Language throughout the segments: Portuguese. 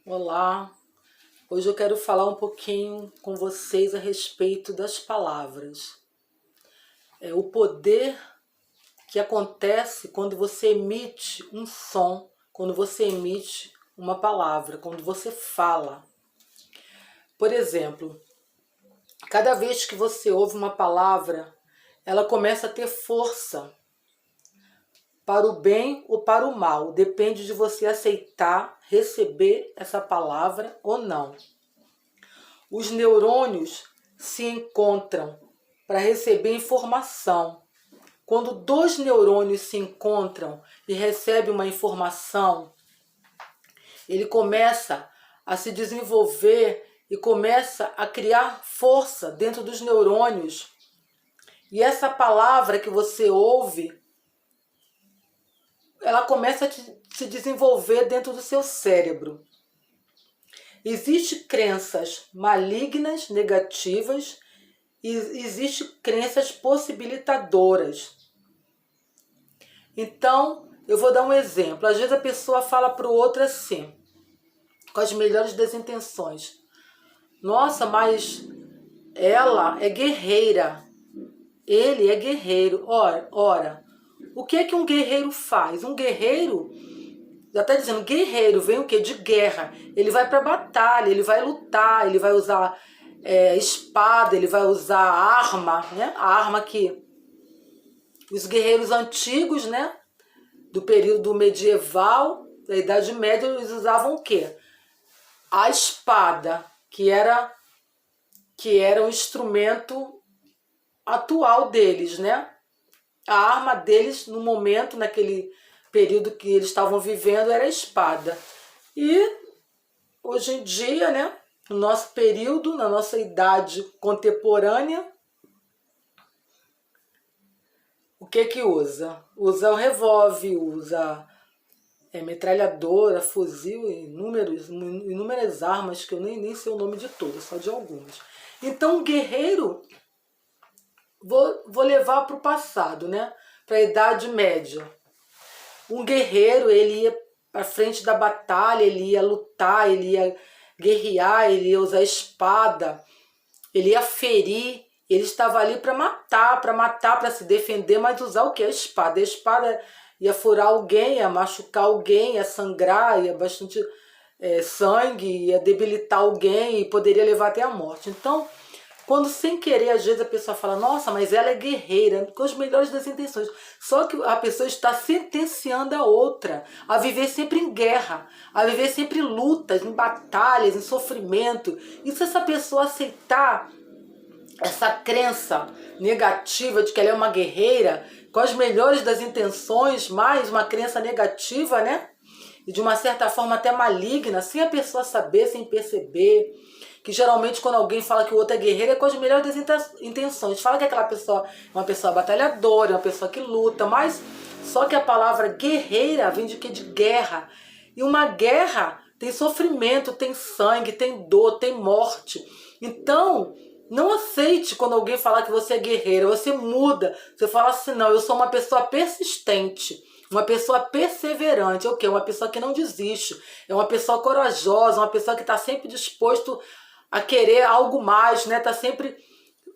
Olá, hoje eu quero falar um pouquinho com vocês a respeito das palavras. O poder que acontece quando você emite um som, quando você emite uma palavra, quando você fala. Por exemplo, cada vez que você ouve uma palavra, ela começa a ter força para o bem ou para o mal. Depende de você aceitar, receber essa palavra ou não. Os neurônios se encontram para receber informação. Quando dois neurônios se encontram e recebem uma informação, ele começa a se desenvolver e começa a criar força dentro dos neurônios. E essa palavra que você ouve, ela começa a se desenvolver dentro do seu cérebro. Existem crenças malignas, negativas, e existem crenças possibilitadoras. Então, eu vou dar um exemplo. Às vezes a pessoa fala para o outro assim, com as melhores das intenções. Nossa, mas ela é guerreira. Ele é guerreiro. Ora, o que é que um guerreiro faz? Um guerreiro, já está dizendo, guerreiro vem o quê? De guerra. Ele vai para a batalha, ele vai lutar, ele vai usar espada, ele vai usar arma, né? A arma que os guerreiros antigos, né? Do período medieval, da Idade Média, eles usavam o quê? A espada, que era um instrumento atual deles, né? A arma deles, no momento, naquele período que eles estavam vivendo, era a espada. E hoje em dia, né? No nosso período, na nossa idade contemporânea, o que que usa? Usa o revólver, usa metralhadora, fuzil, inúmeras armas que eu nem sei o nome de todas, só de algumas. Então, o guerreiro, vou levar para o passado, né? Para a Idade Média. Um guerreiro, ele ia para frente da batalha, ele ia lutar, ele ia guerrear, ele ia usar espada, ele ia ferir, ele estava ali para matar, para se defender, mas usar o que? A espada. A espada ia furar alguém, ia machucar alguém, ia sangrar, ia bastante sangue, ia debilitar alguém e poderia levar até a morte. Então, quando sem querer, às vezes a pessoa fala, nossa, mas ela é guerreira, com as melhores das intenções. Só que a pessoa está sentenciando a outra a viver sempre em guerra, a viver sempre em lutas, em batalhas, em sofrimento. E se essa pessoa aceitar essa crença negativa de que ela é uma guerreira, com as melhores das intenções, mais uma crença negativa, né? E de uma certa forma até maligna, sem a pessoa saber, sem perceber, que geralmente quando alguém fala que o outro é guerreiro é com as melhores das intenções. Fala que aquela pessoa é uma pessoa batalhadora, é uma pessoa que luta, mas só que a palavra guerreira vem de quê? De guerra. E uma guerra tem sofrimento, tem sangue, tem dor, tem morte. Então, não aceite quando alguém falar que você é guerreira, você muda, você fala assim, não, eu sou uma pessoa persistente, uma pessoa perseverante, é o quê? Uma pessoa que não desiste, é uma pessoa corajosa, uma pessoa que está sempre disposto a querer algo mais, né? Está sempre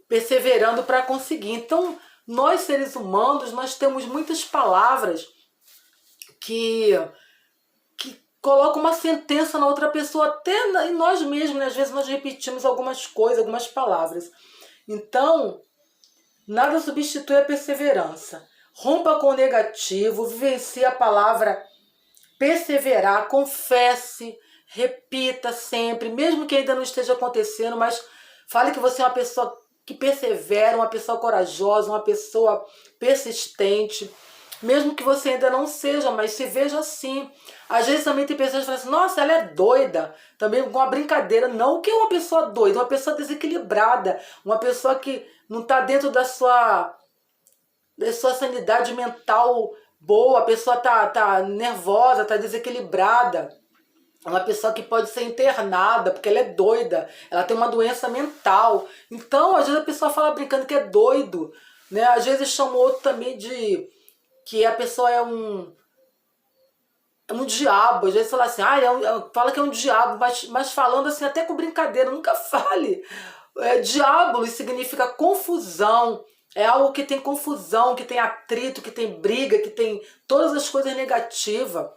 perseverando para conseguir. Então, nós seres humanos, nós temos muitas palavras que colocam uma sentença na outra pessoa, até em nós mesmos, né? Às vezes nós repetimos algumas coisas, algumas palavras. Então, nada substitui a perseverança. Rompa com o negativo, vivencie a palavra perseverar, confesse, repita sempre, mesmo que ainda não esteja acontecendo, mas fale que você é uma pessoa que persevera, uma pessoa corajosa, uma pessoa persistente, mesmo que você ainda não seja, mas se veja assim. Às vezes também tem pessoas que falam assim, nossa, ela é doida, também com uma brincadeira. Não, o que é uma pessoa doida? Uma pessoa desequilibrada, uma pessoa que não está dentro da sua sanidade mental boa, a pessoa tá nervosa, tá desequilibrada. É uma pessoa que pode ser internada porque ela é doida, ela tem uma doença mental. Então, às vezes a pessoa fala brincando que é doido, né? Às vezes chama outro também de que a pessoa é um diabo. Às vezes fala assim, fala que é um diabo, mas falando assim até com brincadeira, nunca fale. Diabo significa confusão, é algo que tem confusão, que tem atrito, que tem briga, que tem todas as coisas negativas.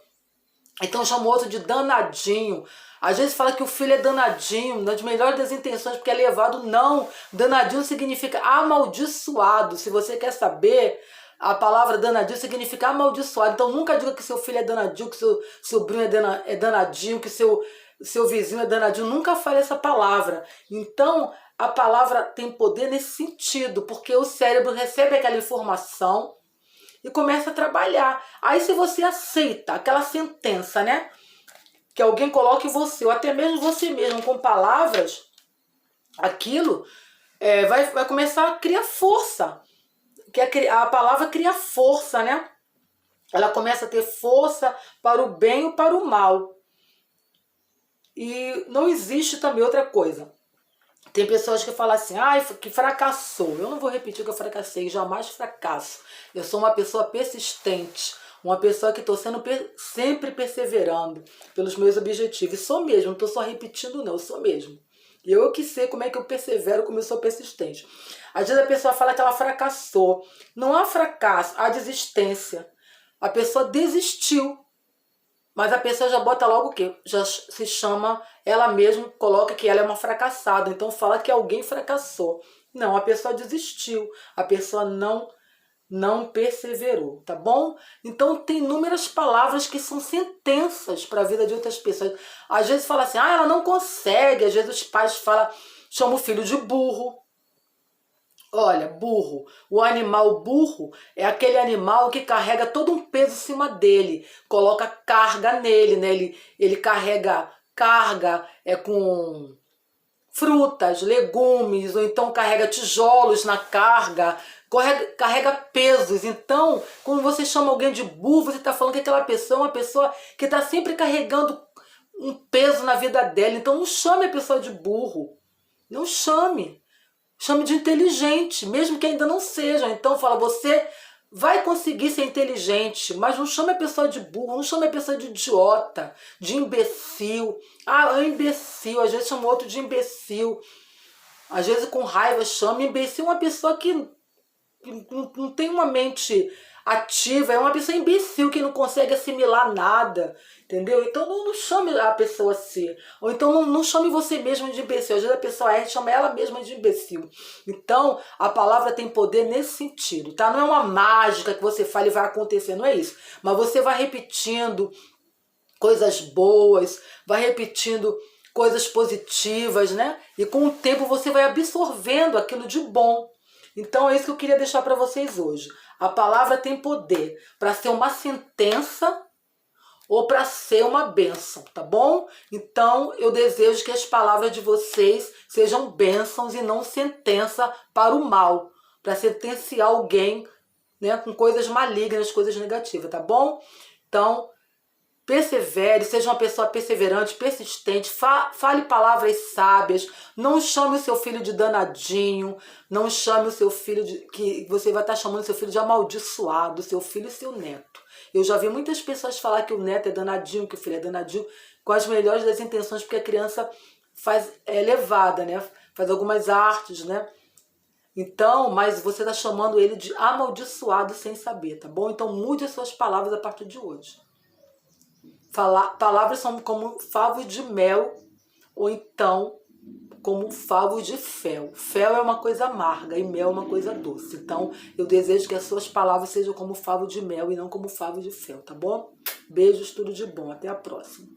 Então chama o outro de danadinho. Às vezes fala que o filho é danadinho, nas melhores das intenções, porque é levado. Não, danadinho significa amaldiçoado. Se você quer saber, a palavra danadinho significa amaldiçoado. Então nunca diga que seu filho é danadinho, que seu sobrinho é danadinho, que seu vizinho é danadinho. Nunca fale essa palavra. Então a palavra tem poder nesse sentido, porque o cérebro recebe aquela informação e começa a trabalhar. Aí se você aceita aquela sentença, né, que alguém coloca em você, ou até mesmo você mesmo, com palavras, aquilo vai começar a criar força. Que a palavra cria força, né? Ela começa a ter força para o bem ou para o mal. E não existe também outra coisa. Tem pessoas que falam assim, que fracassou. Eu não vou repetir que eu fracassei, jamais fracasso. Eu sou uma pessoa persistente, uma pessoa que estou sendo sempre perseverando pelos meus objetivos. E sou mesmo, não estou só repetindo não, eu sou mesmo. E eu que sei como é que eu persevero, como eu sou persistente. Às vezes a pessoa fala que ela fracassou. Não há fracasso, há desistência. A pessoa desistiu. Mas a pessoa já bota logo o quê? Já se chama, ela mesma coloca que ela é uma fracassada. Então fala que alguém fracassou. Não, a pessoa desistiu. A pessoa não perseverou, tá bom? Então tem inúmeras palavras que são sentenças para a vida de outras pessoas. Às vezes fala assim, ela não consegue. Às vezes os pais chamam o filho de burro. Olha, burro. O animal burro é aquele animal que carrega todo um peso em cima dele, coloca carga nele, né? Ele carrega carga com frutas, legumes, ou então carrega tijolos na carga, carrega pesos. Então, quando você chama alguém de burro, você está falando que aquela pessoa é uma pessoa que está sempre carregando um peso na vida dela. Então não chame a pessoa de burro. Não chame. Chame de inteligente, mesmo que ainda não seja. Então fala, você vai conseguir ser inteligente, mas não chame a pessoa de burro, não chame a pessoa de idiota, de imbecil. É um imbecil, às vezes chama outro de imbecil. Às vezes com raiva chama imbecil uma pessoa que não tem uma mente ativa, é uma pessoa imbecil que não consegue assimilar nada, entendeu? Então não chame a pessoa assim, ou então não chame você mesmo de imbecil. Às vezes a pessoa chama ela mesma de imbecil. Então a palavra tem poder nesse sentido, tá? Não é uma mágica que você fala e vai acontecer, não é isso. Mas você vai repetindo coisas boas, vai repetindo coisas positivas, né? E com o tempo você vai absorvendo aquilo de bom. Então é isso que eu queria deixar para vocês hoje. A palavra tem poder para ser uma sentença ou para ser uma bênção, tá bom? Então eu desejo que as palavras de vocês sejam bênçãos e não sentença para o mal, para sentenciar alguém, né, com coisas malignas, coisas negativas, tá bom? Então persevere, seja uma pessoa perseverante, persistente, fale palavras sábias, não chame o seu filho de danadinho, não chame o seu filho que você vai estar chamando seu filho de amaldiçoado, seu filho e seu neto. Eu já vi muitas pessoas falar que o neto é danadinho, que o filho é danadinho, com as melhores das intenções, porque a criança é levada, né? Faz algumas artes, né? Então, mas você está chamando ele de amaldiçoado sem saber, tá bom? Então mude as suas palavras a partir de hoje. Palavras são como favos de mel, ou então como favos de fel. Fel é uma coisa amarga e mel é uma coisa doce. Então eu desejo que as suas palavras sejam como favo de mel e não como favo de fel, tá bom? Beijos, tudo de bom. Até a próxima.